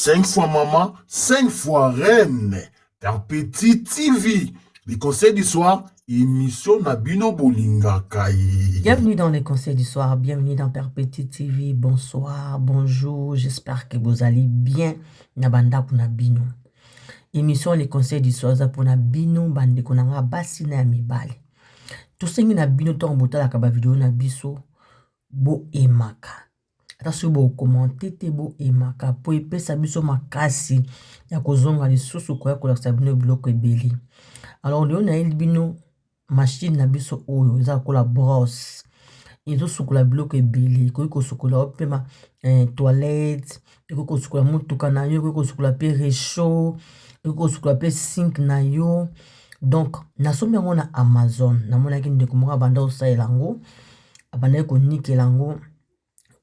5 fois maman, 5 fois reine. Perpétuité TV, les conseils du soir, émission Nabino Bolinga Kai. Bienvenue dans les conseils du soir, bienvenue dans Perpétuité TV. Bonsoir, bonjour, j'espère que vous allez bien. Nabanda pour Nabino. Émission les conseils du soir, pour Nabino, bande konanga basina mibale. Tout ce qui Nabino tombota la kaba vidéo Nabiso, bo emaka. Attention, bo commenter te bo emaka. Po epe sabiso makasi. Ya kozonga li susu kwa kola sabino bloco ebeli. Alors, on a il bino machine Nabiso oyo, za kola brosse. Izo sukola bloc ebele, ko sukola opema toilette, ko sukola mutuka na yo, ko sukola pe réchaud, ko sukola pe sink na yo. Donc na sombi yango na Amazon, na mona ki ndeko moka banda osalela yango, abanda ko nikelango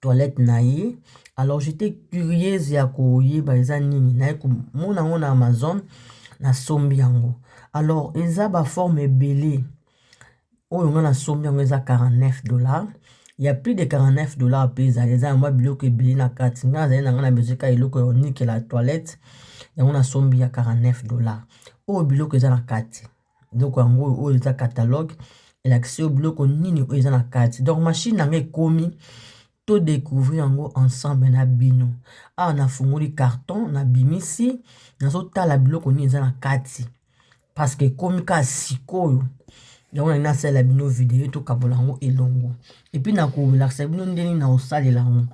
toilette na ye. Alors j'étais curieuse ya ko yeba eza nini, na ko mona yango na Amazon na sombi yango. Alors eza ba forme ebele. Oh, on a sombi yango eza $49. Il y a plus de $49 à payer. Les gens, moi, bloqué billet na carte. Nga zali na besoin ka iloko unique la toilette. Ya on a sombi ya $49. Oh, biloko eza na carte. Donc en gros, oh, eza catalogue. Et l'accès au biloko nini oh, eza na carte. Donc machine na komi to découvrir yango ensemble na bino. Ah, on a fungoli carton na bimisi. Na so tala biloko nini eza na carte. Parce que komi ka sikoyo. Donc, on a la bino vidéo tout kabolango et longo. Et puis, na ko la sabino ndeni na osale lango.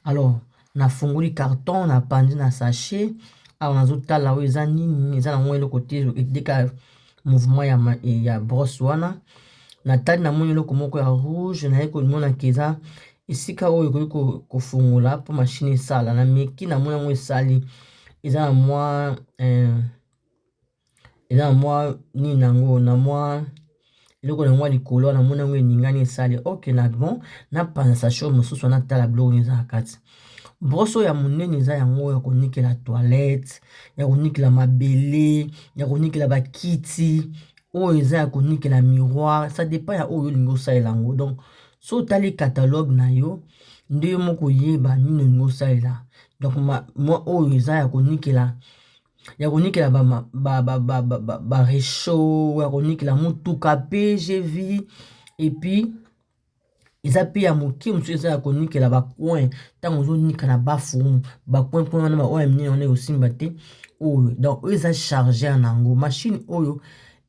Alors, na fongoli carton, na pandi na sachet. Ah, on a zota la eza nini, eza na le côté deka mouvement ya brosse wana. Na tali na moni loko moko ya rouge, na yeko mona keza isika oyo ko fongola po machine sala na meki na mona mo sali. Eza moi ni nango na moi eloko na mwa likolo na mona ngwe ningani esali ok na bon na panza sachet mosusu na tala bloko eza kati broso ya munene eza yango ya konikela toilette ya konikela mabele ya konikela bakiti oyo eza ya konikela miroir ça dépend ya oyo lingo salela yango donc so tali catalogue na yo nde yo moko yeba nini lingo salela donc moi oyo eza ya konikela ba réchaud ya konikela mutuka pe j'ai vu et puis eza pe ya moki mosusu eza ya konikela ba coin tango zo nika na bafu ba coin wana ba oyo mini on est aussi mbaté oyo donc oyo eza charger nango machine oyo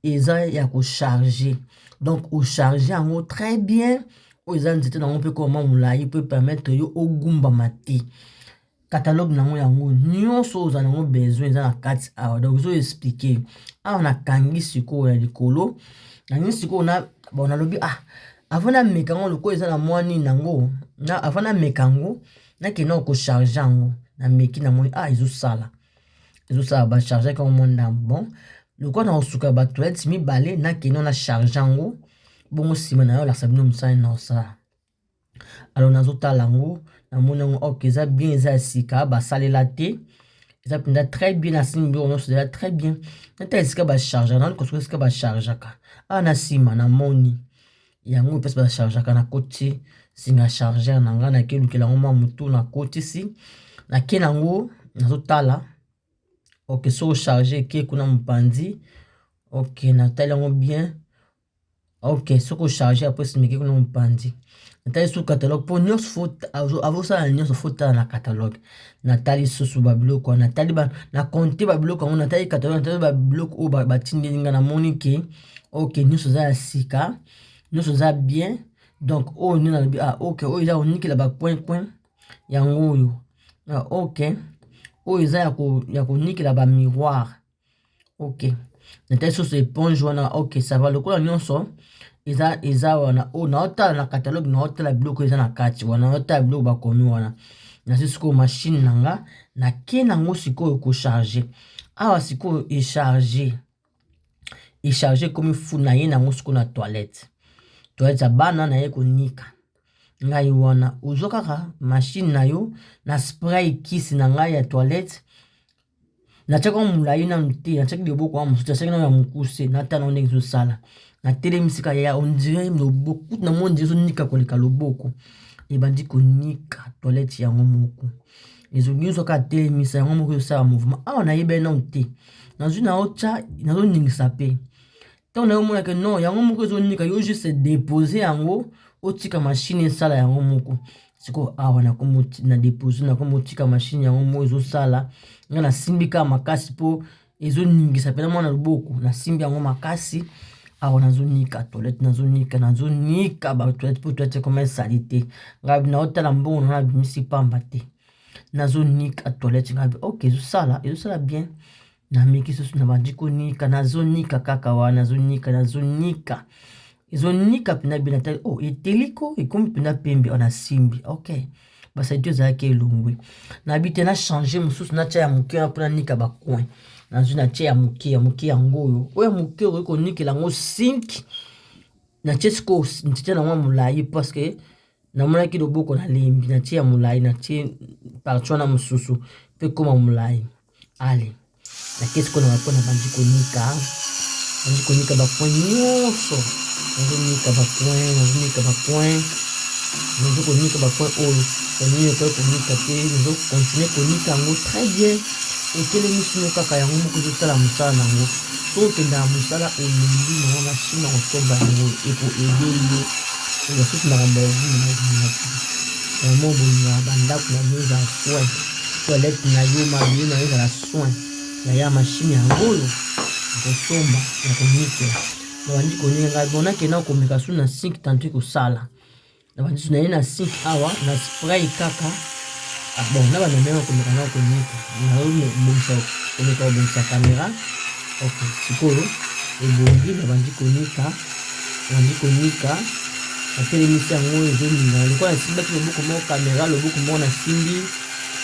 eza ya ko charger donc au charger yango très bien oyo eza nzete nango pe comment mulai peut permettre yo ogumba mate catalogue nango yango nyonso oza nango besoin eza na kati awa donc zo expliquer awa na kangi sikoyo ya likolo na ngi sikoyo na bon nalobi avant na mekango loko eza na mwani nango na avant na mekango na kena ko charger yango na meki na moni ezo sala ba charger comme monde bon loko na osuka ba toilette mibale na kena na charger yango bongo sima na yo la sabino musana na osala. Alors nazo tala yango na mona ok eza bien eza sika ba salela te eza pinda très bien na simbi on se très bien na ta sika ba charger na ko sika ba charger ka na sima na moni yango pesa ba charger ka na côté singa charger na nga na kelukela ngoma mutu na côté si na kenango nazo tala ok so charger ke kuna mpandi ok na tala ngo bien ok so ko charger après simiki kuna mpandi natali sous catalogue pour nyonso faut avoir ça na nyonso faut tala na catalogue natali susu ba biloko natali ba na compter ba biloko on natali catalogue natali ba biloko o ba tindi nga na moni ke ok nyonso za sika nyonso za bien donc o ni na bi ok o eza onikela ba point yango oyo ok o eza ya ko nikela ba miroir ok natali susu éponge wana ok ça va lokola nyonso eza wana o na otala na catalogue na otala biloko eza na kati wana otala biloko bakomi wana na sikoyo machine nanga na ke nango sikoyo ko charger awa sikoyo charger comme fou na ye nango sikoyo na toilette ya bana na ye konika ngai wana ozo kaka machine na yo na spray kisi na ngai ya toilette na tshaka mulai na mti na tshaka liboko wa musu tshaka na ya mukuse na tana onde zo sala na telemisika ya on dirait loboko na monde zo nika koleka loboko ebandi konika toilette yango moko ezolingi oka telemisa yango moko ezosala mouvement awa nayebi nano te nazwi na otya nazoningisa mpe ntango nayomonake non yango moko ezonika yo juste dépose yango otika mashine esala yango moko sikoyo awa na dépose nakomi otika mashine yango moko ezosala nga nasimbi kaka makasi mpo ezoningisa mpe na mwana loboko nasimbi yango makasi awa nazonika toilette nazonika batoilette mpo toilette koma esali te ngai naotala mbongo nanga bimisi pamba te nazonika toilette ngai ok ezosala bien nameki susu na bandi konika nazonika kaka wana nazonika ezonika mpena bina tali eteliko ekomi mpena pembe ona simbi ok basaito ezalaki elongwe nabi te na change mosusu natya ya moke wana mpona nika bacoin nazwi natya ya moke yango oyo moke okoki konikela yango sink natye siko ntitya nango ya molai parceke namonaki loboko nalembi natye ya molai natye parti wana mosusu mpe koma molai ale nakei siko na bapona bandi konika bacoin nyonso nazonika bacoin oyo onini okoki konika te nazokontinue konika yango très bien etelemisi mo kaka yango moko ezosala mosala nango so okendaka mosala olembi nango mashine na kosomba yango ekoedeli basusu makambo ya vino nazinaki yango bolingaka bandako na yo ezala soin toilette na yo mabie na yo ezala soin yaya mashine yango oyo nakosomba na konikela nabandi konika ngai bon nakenda komeka su na sink tanto ekosala nabandi su naye na sink awa na spray kaka bon na banamema komeka na konika naomeka kobongisa kamera ok sikoyo ebongi nabandi konika natelemisi yango ezoninga lokola nasimbaki loboko moko kamera loboko moko nasimbi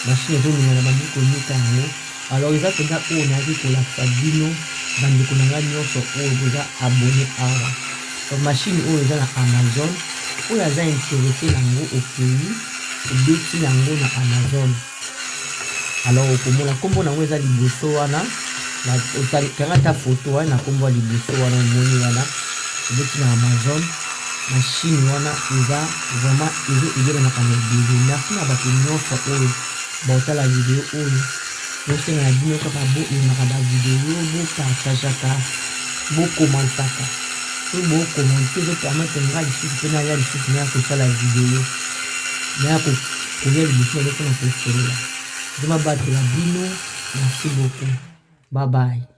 mashine ezoninga nabandi konika yango alors eza mpenza oyo nayaki kolakisa bino bandeko na ngai nyonso oyo boza abone awa mashine oyo eza na Amazon oyo aza interese nango opei ebeti yango na Amazon alors okomona nkombo nango eza liboso wana kanga ta foto wana na nkombo ya liboso wana omoni wana ebeti na Amazon mashine wana eza vraiment ezobenaka na ebele merci na bato nyonso oyo baotala video oyo bosenga bino kaka boemaka bavideo bopartageaka bokomantaka so bokomante ezopermete nga lisusu mpe naya lisusu naya kosala video naya kolia liboso eloko na kosolola nzoma batela bino merci beaucoup bye bye